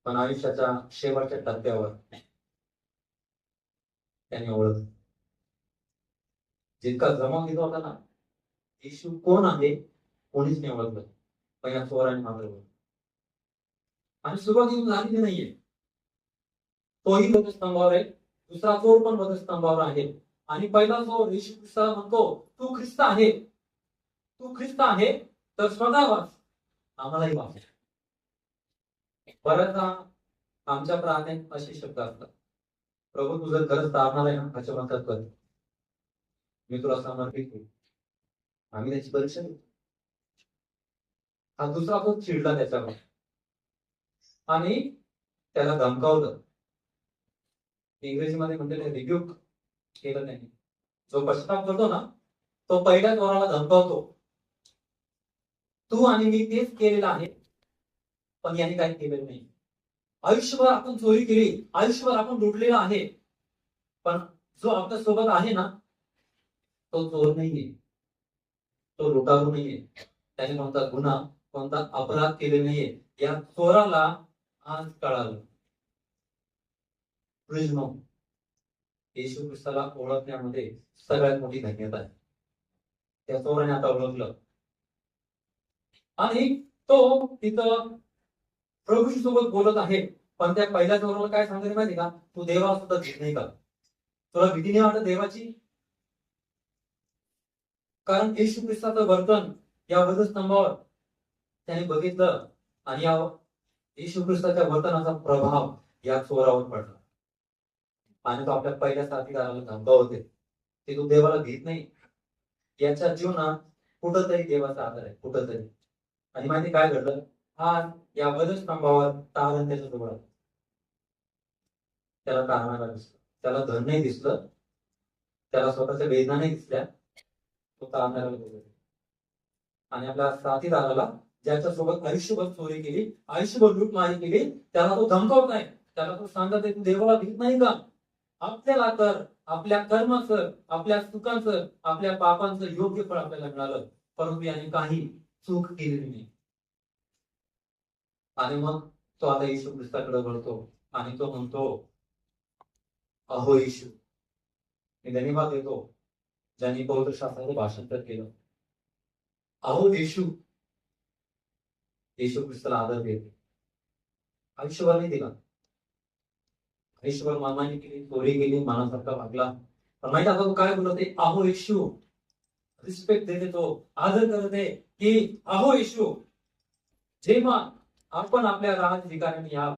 पण आयुष्याच्या शेवटच्या टप्प्यावर त्यांनी ओळखलं. जितका जमा घेतला होता ना, येशू कोण आहे कोणीच नाही ओळखलं, पण या चोराने मात्र ओळखलं. आणि सुरुवातीला झालेली नाहीये. तोही वधस्तंभावर आहे, दुसरा चोर पण वधस्तंभावर आहे. आणि पहिला चोर येशू ख्रिस्ताला म्हणतो, तू ख्रिस्त आहे, तू ख्रिस्त आहे तर स्वतः वाच, आम्हालाही वाच. बऱ्याचदा आमच्या प्रार्थनेत असे शब्द असतात, प्रभू तू जर खरंच तारणार आहे ना, अशा म्हणतात कर, मी तुला समर्पित होईल. आम्ही त्याची परीक्षा घेतो. हा दुसरा तो चिडला त्याच्यावर आणि त्याला धमकावलं. इंग्रजीमध्ये म्हणते ते रिब्यूक केलं त्यांनी. जो पश्चाताप करतो ना, तो पहिल्या चोराला धमकावतो, तू आणि मी तेच केलेलं आहे, पण याने काही केलेलं नाही. आयुष्यभर आपण चोरी केली, आयुष्यभर आपण लुटलेला आहे, पण जो आपल्या सोबत आहे ना, तो चोर नाहीये, तो लुटारू नाहीये, त्याने कोणता गुन्हा कोणता अपराध केले नाहीये. या चोराला आज कळालं. येशू ख्रिस्ताला ओळखण्यामध्ये सगळ्यात मोठी धन्यता आहे. त्या चोराने आता ओळखलं आणि तो तिथं प्रभूशी सोबत बोलत आहे. पण त्या पहिल्या चोराला काय सांगते माहिती का, तू देवाला सुद्धा भीत नाही का, तुला भीती नाही वाटत देवाची? कारण येशू ख्रिस्ताचं वर्तन या वधस्तंभावर त्याने बघितलं आणि या येशू ख्रिस्ताच्या वर्तनाचा प्रभाव या चोरावर पडला. आणि तो आपल्या पहिल्या साथीदाराला धमकावते, की तू देवाला भीत नाही. याच्या जीवनात कुठंतरी देवाचा आधार आहे, कुठंतरी. आणि माहिती काय घडलं, हा या वधस्तंभावर तारण त्याच्या जवळ आलं. त्याला तारणाला दिसलं, त्याला धन नाही दिसलं, त्याला स्वतःच्या वेदना नाही दिसल्या, तो तारणाला बघत. आणि आपल्या साथीदाराला, ज्याच्यासोबत आयुष्यभर चोरी केली, आयुष्यभर लूटमारी केली, त्याला तो धमकावत नाही. त्याला तो सांगत आहे, तू देवाला भीत नाही का? आपल्याला तर आपल्या कर्माचं, आपल्या चुकांचं, आपल्या पापांचं योग्य फळ आपल्याला मिळालं, परंतु याने काही चूक केलेली नाही. आणि मग तो आता येशू ख्रिस्ताकडे वळतो आणि तो म्हणतो, अहो येशू, मी धन्यवाद देतो ज्यांनी पवित्र शास्त्राचं भाषांतर केलं. अहो येशू, येशू ख्रिस्ताला आदर देतो. आयुष्यभर नाही दिला, आयुष्यभर मानमानी केली, चोरी केली, मनासारखा वागला, पण माहिती आता तो काय बोलते, अहो येशू. रिस्पेक्ट देते तो, आदर करते की अहो येशू. जेव्हा आपण आपल्या राज ठिकाणी या